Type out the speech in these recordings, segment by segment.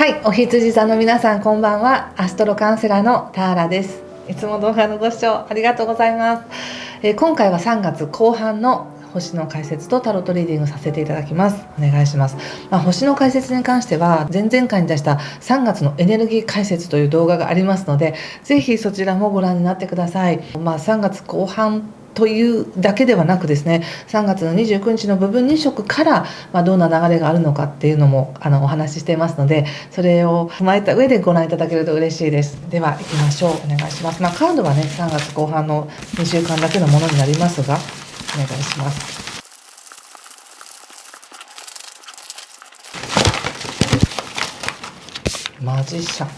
はい、お羊座の皆さんこんばんは。アストロカウンセラーのターラです。いつも動画のご視聴ありがとうございます。今回は3月後半の星の解説とタロットリーディングさせていただきます。お願いします。星の解説に関しては前々回に出した3月のエネルギー解説という動画がありますので、ぜひそちらもご覧になってください。3月後半というだけではなくですね、3月の29日の部分日食から、どんな流れがあるのかっていうのもお話ししていますので、それを踏まえた上でご覧いただけると嬉しいです。では行きましょう。お願いします。カードはね、3月後半の2週間だけのものになりますが、お願いします。マジシャン。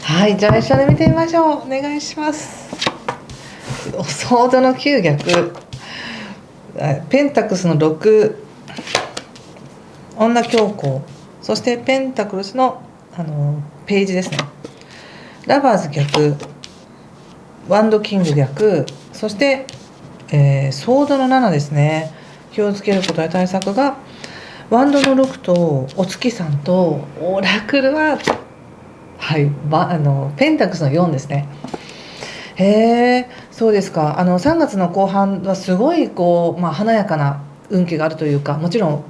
はい、じゃあ一緒に見てみましょう。お願いします。ソードの9逆、ペンタクスの6、女教皇、そしてペンタクルスの、ページですね。ラバーズ逆、ワンドキング逆、そして、ソードの7ですね。気をつけることや対策がワンドの6とお月さんとオラクルは、はい、ペンタクスの4ですね。そうですか。3月の後半はすごい華やかな運気があるというか、もちろん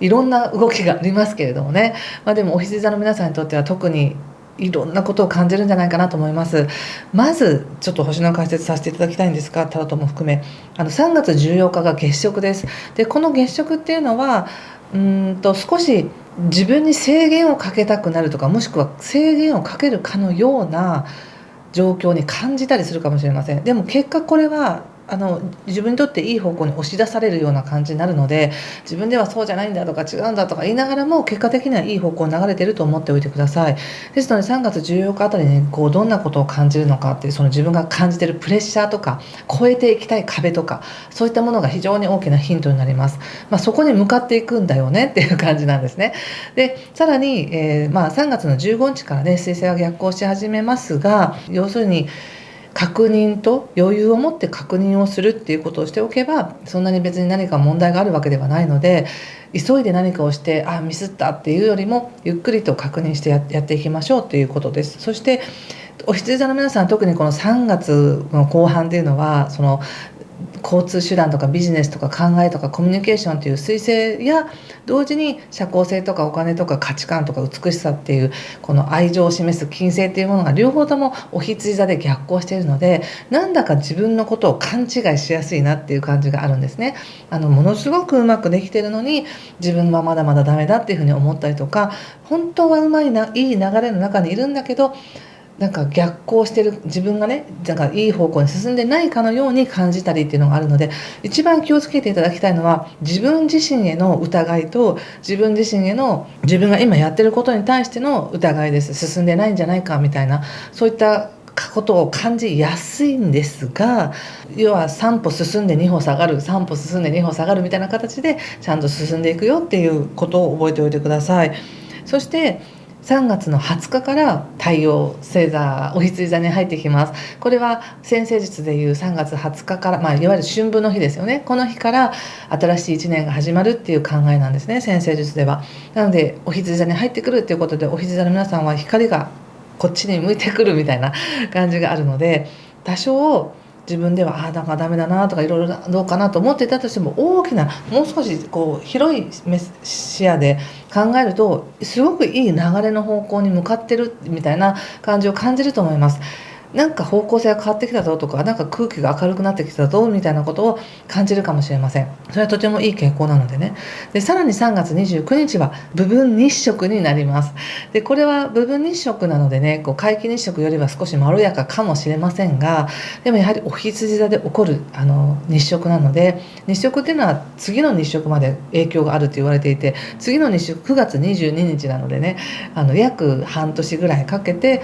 いろんな動きがありますけれどもね、でもお羊座の皆さんにとっては特にいろんなことを感じるんじゃないかなと思います。まずちょっと星の解説させていただきたいんですが、タロットも含め3月14日が月食です。でこの月食っていうのは少し自分に制限をかけたくなるとか、もしくは制限をかけるかのような状況に感じたりするかもしれません。でも結果これは自分にとっていい方向に押し出されるような感じになるので、自分ではそうじゃないんだとか違うんだとか言いながらも結果的にはいい方向に流れていると思っておいてください。ですので3月14日あたりにどんなことを感じるのかっていう、その自分が感じているプレッシャーとか超えていきたい壁とか、そういったものが非常に大きなヒントになります。そこに向かっていくんだよねっていう感じなんですね。でさらに、3月の15日からね、水星が逆行し始めますが、要するに確認と余裕を持って確認をするっていうことをしておけば、そんなに別に何か問題があるわけではないので、急いで何かをしてミスったっていうよりもゆっくりと確認してやっていきましょうということです。そしてお羊座の皆さん、特にこの3月の後半っていうのは、その交通手段とかビジネスとか考えとかコミュニケーションという彗星や、同時に社交性とかお金とか価値観とか美しさっていうこの愛情を示す金星っていうものが両方ともお羊座で逆行しているので、なんだか自分のことを勘違いしやすいなっていう感じがあるんですね。ものすごくうまくできているのに自分はまだまだダメだっていうふうに思ったりとか、本当はうまいいい流れの中にいるんだけど、なんか逆行してる自分がね、なんかいい方向に進んでないかのように感じたりっていうのがあるので、一番気をつけていただきたいのは自分自身への疑いと、自分自身への自分が今やってることに対しての疑いです。進んでないんじゃないかみたいな、そういったことを感じやすいんですが、要は3歩進んで2歩下がる、3歩進んで2歩下がるみたいな形でちゃんと進んでいくよっていうことを覚えておいてください。そして3月の20日から太陽星座お羊座に入ってきます。これは占星術でいう3月20日から、いわゆる春分の日ですよね。この日から新しい1年が始まるっていう考えなんですね、占星術では。なのでお羊座に入ってくるっていうことで、お羊座の皆さんは光がこっちに向いてくるみたいな感じがあるので、多少自分ではなんかダメだなとかいろいろどうかなと思っていたとしても、大きなもう少し広い視野で考えると、すごくいい流れの方向に向かってるみたいな感じを感じると思います。なんか方向性が変わってきたぞとか、なんか空気が明るくなってきたぞみたいなことを感じるかもしれません。それはとてもいい傾向なのでね。でさらに3月29日は部分日食になります。でこれは部分日食なのでね、皆既日食よりは少しまろやかかもしれませんが、でもやはりお羊座で起こる日食なので、日食っていうのは次の日食まで影響があると言われていて、次の日食9月22日なのでね、約半年ぐらいかけて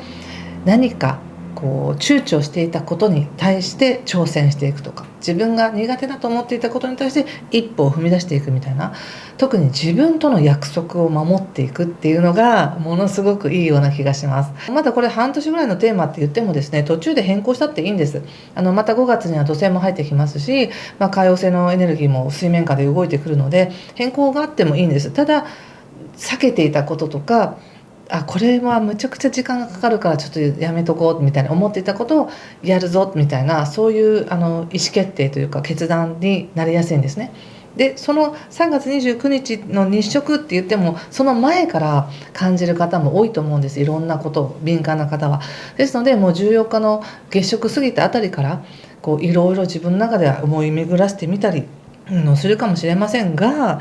何かこう躊躇していたことに対して挑戦していくとか、自分が苦手だと思っていたことに対して一歩を踏み出していくみたいな、特に自分との約束を守っていくっていうのがものすごくいいような気がします。まだこれ半年ぐらいのテーマって言ってもですね、途中で変更したっていいんです。また5月には土星も入ってきますし、海王星のエネルギーも水面下で動いてくるので変更があってもいいんです。ただ避けていたこととか、これはむちゃくちゃ時間がかかるからちょっとやめとこうみたいに思っていたことをやるぞみたいな、そういう意思決定というか決断になりやすいんですね。でその3月29日の日食って言ってもその前から感じる方も多いと思うんです。いろんなことを敏感な方は。ですのでもう14日の月食過ぎたあたりからこういろいろ自分の中では思い巡らせてみたりするかもしれませんが、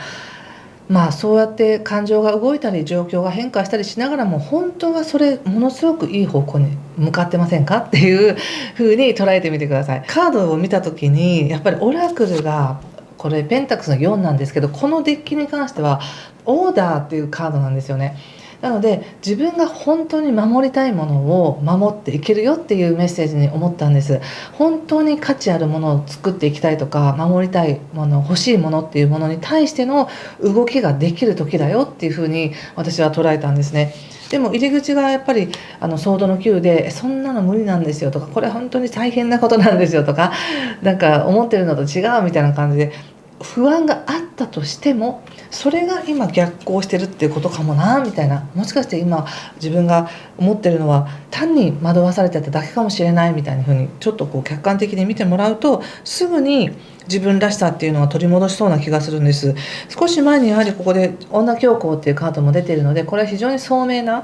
そうやって感情が動いたり状況が変化したりしながらも、本当はそれものすごくいい方向に向かってませんかっていう風に捉えてみてください。カードを見た時にやっぱりオラクルがこれペンタクスの4なんですけど、このデッキに関してはオーダーっていうカードなんですよね。なので自分が本当に守りたいものを守っていけるよっていうメッセージに思ったんです。本当に価値あるものを作っていきたいとか、守りたいもの、欲しいものっていうものに対しての動きができる時だよっていうふうに私は捉えたんですね。でも入り口がやっぱりソードの9でそんなの無理なんですよとか、これ本当に大変なことなんですよとか、なんか思ってるのと違うみたいな感じで不安があったとしても、それが今逆行してるっていうことかもなみたいな、もしかして今自分が思ってるのは単に惑わされてただけかもしれないみたいな風にちょっとこう客観的に見てもらうと、すぐに自分らしさっていうのは取り戻しそうな気がするんです。少し前にやはりここで女教皇っていうカードも出ているので、これは非常に聡明な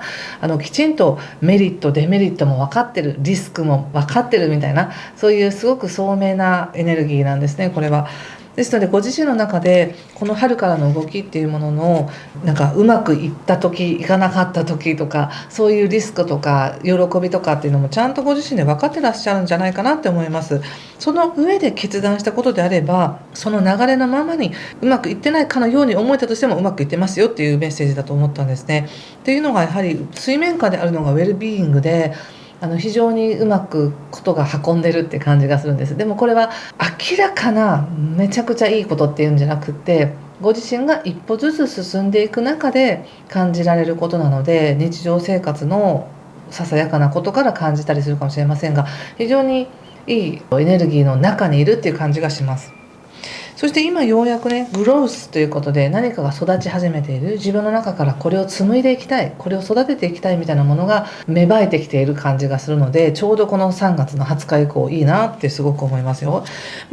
きちんとメリットデメリットも分かってる、リスクも分かってるみたいな、そういうすごく聡明なエネルギーなんですね、これは。ですのでご自身の中でこの春からの動きっていうもののなんかうまくいった時いかなかった時とか、そういうリスクとか喜びとかっていうのもちゃんとご自身で分かってらっしゃるんじゃないかなって思います。その上で決断したことであれば、その流れのままにうまくいってないかのように思えたとしてもうまくいってますよっていうメッセージだと思ったんですね。っていうのがやはり水面下であるのがウェルビーイングで、非常にうまくことが運んでるって感じがするんです。でもこれは明らかなめちゃくちゃいいことっていうんじゃなくて、ご自身が一歩ずつ進んでいく中で感じられることなので、日常生活のささやかなことから感じたりするかもしれませんが、非常にいいエネルギーの中にいるっていう感じがします。そして今ようやくね、グロースということで何かが育ち始めている、自分の中からこれを紡いでいきたい、これを育てていきたいみたいなものが芽生えてきている感じがするので、ちょうどこの3月の20日以降いいなってすごく思いますよ。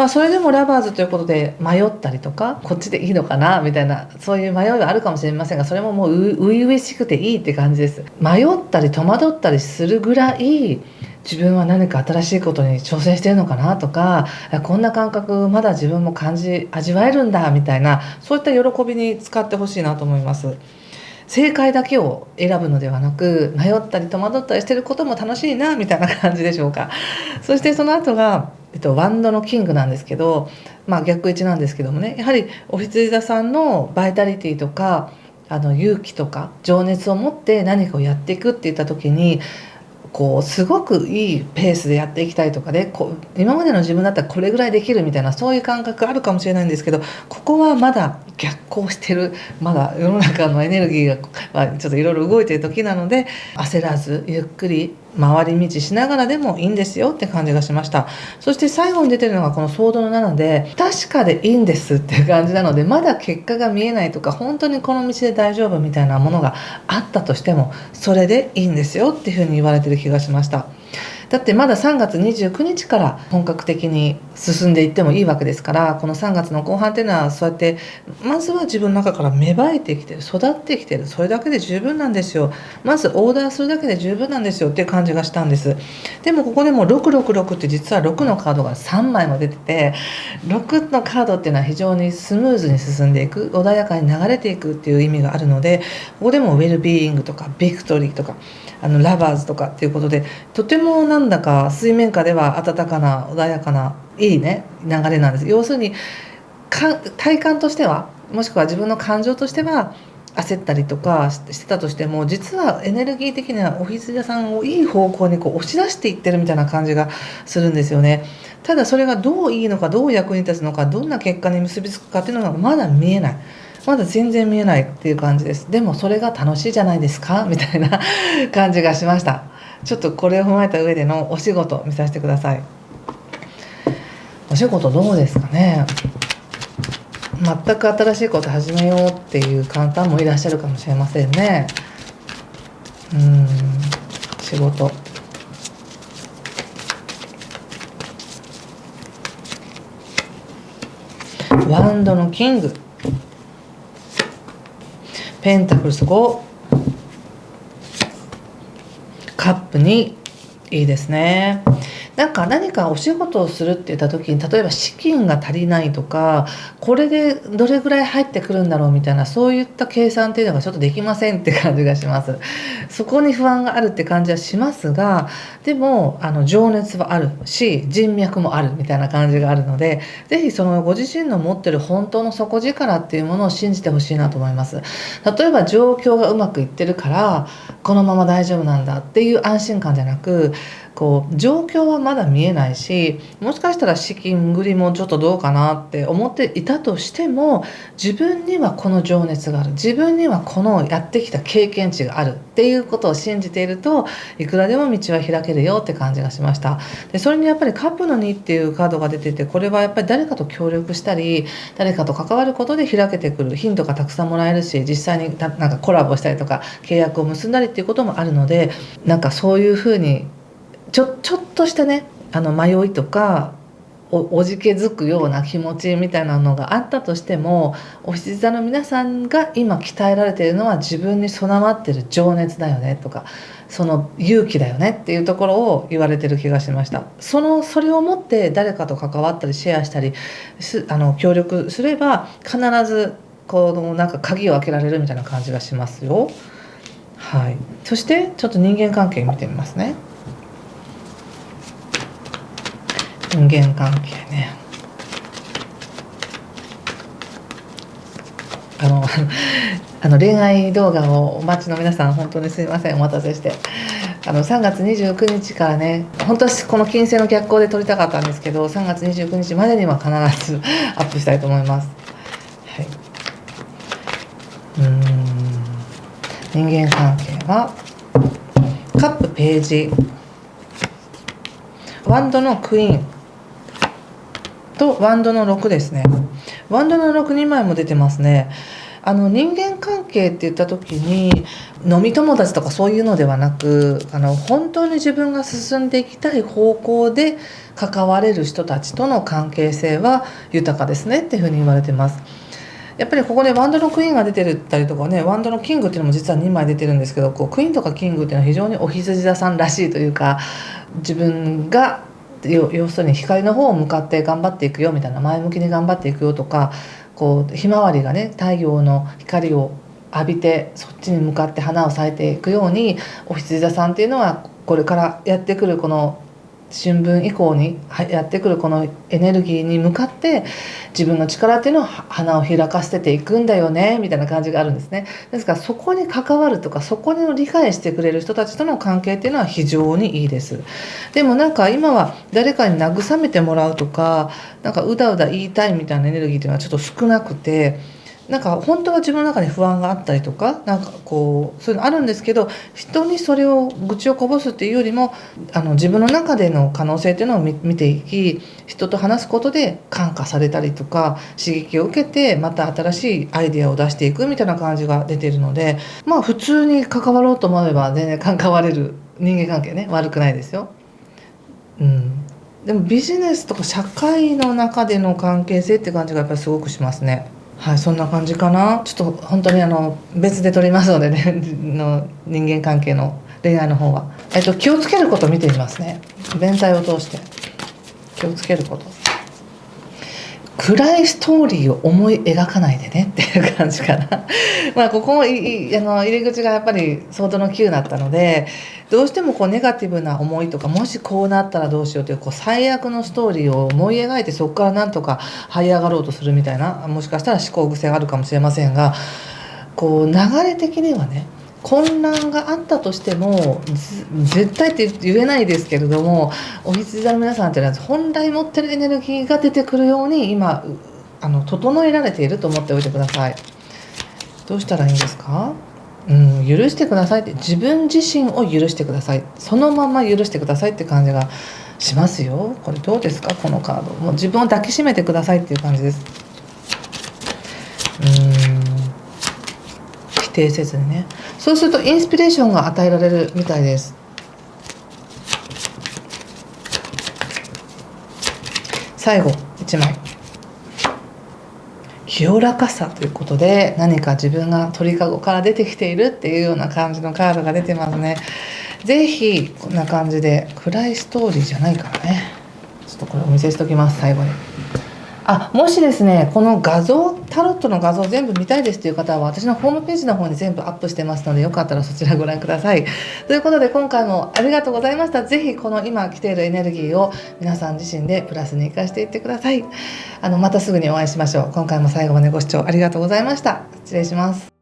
それでもラバーズということで迷ったりとか、こっちでいいのかなみたいな、そういう迷いはあるかもしれませんが、それももう初々しくていいって感じです。迷ったり戸惑ったりするぐらい自分は何か新しいことに挑戦してるのかなとか、こんな感覚まだ自分も味わえるんだみたいな、そういった喜びに使ってほしいなと思います。正解だけを選ぶのではなく、迷ったり戸惑ったりしてることも楽しいなみたいな感じでしょうか。そしてその後が、ワンドのキングなんですけど、逆位置なんですけどもね、やはりお羊座さんのバイタリティとか勇気とか情熱を持って何かをやっていくっていった時に、すごくいいペースでやっていきたいとかね、今までの自分だったらこれぐらいできるみたいな、そういう感覚あるかもしれないんですけど、ここはまだ逆行してる、まだ世の中のエネルギーがちょっといろいろ動いている時なので、焦らずゆっくり回り道しながらでもいいんですよって感じがしました。そして最後に出てるのがこのソードの7で、確かでいいんですっていう感じなので、まだ結果が見えないとか本当にこの道で大丈夫みたいなものがあったとしても、それでいいんですよっていうふうに言われてる気がしました。だってまだ3月29日から本格的に進んでいってもいいわけですから、この3月の後半っていうのはそうやってまずは自分の中から芽生えてきてる、育ってきてる、それだけで十分なんですよ。まずオーダーするだけで十分なんですよっていう感じがしたんです。でもここでも666って実は6のカードが3枚も出てて、6のカードっていうのは非常にスムーズに進んでいく、穏やかに流れていくっていう意味があるので、ここでもウェルビーイングとかビクトリーとかラバーズとかっていうことで、とてもなんだか水面下では温かな穏やかないいね流れなんです。要するに体感としては、もしくは自分の感情としては、焦ったりとかしてたとしても、実はエネルギー的にはお羊座さんをいい方向にこう押し出していってるみたいな感じがするんですよね。ただそれがどういいのか、どう役に立つのか、どんな結果に結びつくかっていうのがまだ見えない。まだ全然見えないっていう感じです。でもそれが楽しいじゃないですかみたいな感じがしました。ちょっとこれを踏まえた上でのお仕事見させてください。お仕事どうですかね。全く新しいこと始めようっていう方もいらっしゃるかもしれませんね。仕事、ワンドのキング、ペンタクルス5、カップにいいですね。何かお仕事をするって言った時に、例えば資金が足りないとか、これでどれぐらい入ってくるんだろうみたいな、そういった計算っていうのがちょっとできませんって感じがします。そこに不安があるって感じはしますが、でも情熱はあるし、人脈もあるみたいな感じがあるので、ぜひそのご自身の持ってる本当の底力っていうものを信じてほしいなと思います。例えば状況がうまくいってるからこのまま大丈夫なんだっていう安心感じゃなく、こう状況はまだ見えないし、もしかしたら資金繰りもちょっとどうかなって思っていたとしても、自分にはこの情熱がある、自分にはこのやってきた経験値があるっていうことを信じていると、いくらでも道は開けるよって感じがしました。でそれにやっぱりカップの2っていうカードが出てて、これはやっぱり誰かと協力したり誰かと関わることで開けてくるヒントがたくさんもらえるし、実際になんかコラボしたりとか契約を結んだりっていうこともあるので、なんかそういうふうにちょっとしたね、迷いとかおじけづくような気持ちみたいなのがあったとしても、お羊座の皆さんが今鍛えられているのは、自分に備わっている情熱だよねとか、その勇気だよねっていうところを言われてる気がしました。それを持って誰かと関わったりシェアしたり協力すれば、必ずなんか鍵を開けられるみたいな感じがしますよ。はい。そしてちょっと人間関係見てみますね。人間関係ね。恋愛動画をお待ちの皆さん、本当にすいません、お待たせして。3月29日からね、本当はこの金星の逆行で撮りたかったんですけど、3月29日までには必ずアップしたいと思います。はい。人間関係はカップページ、ワンドのクイーンとワンドの6ですね。ワンドの6、2枚も出てますね。人間関係って言った時に飲み友達とかそういうのではなく、本当に自分が進んでいきたい方向で関われる人たちとの関係性は豊かですねっていうふうに言われてます。やっぱりここでワンドのクイーンが出てたりとかね、ワンドのキングっていうのも実は2枚出てるんですけど、クイーンとかキングっていうのは非常にお羊座さんらしいというか、自分が要するに光の方を向かって頑張っていくよみたいな、前向きに頑張っていくよとか、ひまわりがね、太陽の光を浴びてそっちに向かって花を咲いていくように、お羊座さんっていうのはこれからやってくるこの春分以降にやってくるこのエネルギーに向かって自分の力っていうのを花を開かせていくんだよねみたいな感じがあるんですね。ですからそこに関わるとか、そこに理解してくれる人たちとの関係っていうのは非常にいいです。でもなんか今は誰かに慰めてもらうとか、なんかうだうだ言いたいみたいなエネルギーっていうのはちょっと少なくて、なんか本当は自分の中に不安があったりとか、なんかそういうのあるんですけど、人にそれを愚痴をこぼすっていうよりも、自分の中での可能性っていうのを見ていき、人と話すことで感化されたりとか刺激を受けて、また新しいアイデアを出していくみたいな感じが出ているので、まあ普通に関わろうと思えば全然関われる人間関係ね、悪くないですよ。でもビジネスとか社会の中での関係性って感じがやっぱりすごくしますね。はい、そんな感じかな。ちょっと本当に別で撮りますのでねの人間関係の恋愛の方は、気をつけることを見てみますね。全体を通して気をつけること、暗いストーリーを思い描かないでねっていう感じかなまあここも入り口がやっぱりソードの9だったので、どうしてもネガティブな思いとか、もしこうなったらどうしようという最悪のストーリーを思い描いて、そこからなんとか這い上がろうとするみたいな、もしかしたら思考癖があるかもしれませんが、こう流れ的にはね、混乱があったとしても絶対って言えないですけれども、お羊座の皆さんっていうのは本来持ってるエネルギーが出てくるように今整えられていると思っておいてください。どうしたらいいんですか？許してくださいって、自分自身を許してください、そのまま許してくださいって感じがしますよ。これどうですか？このカードもう自分を抱きしめてくださいっていう感じです。否定せずにね。そうするとインスピレーションが与えられるみたいです。最後1枚、清らかさということで、何か自分が鳥かごから出てきているっていうような感じのカードが出てますね。ぜひこんな感じで、暗いストーリーじゃないからね、ちょっとこれお見せしときます。最後にもしですね、この画像、タロットの画像全部見たいですという方は、私のホームページの方に全部アップしてますので、よかったらそちらご覧ください。ということで、今回もありがとうございました。ぜひこの今来ているエネルギーを皆さん自身でプラスに生かしていってください。またすぐにお会いしましょう。今回も最後までご視聴ありがとうございました。失礼します。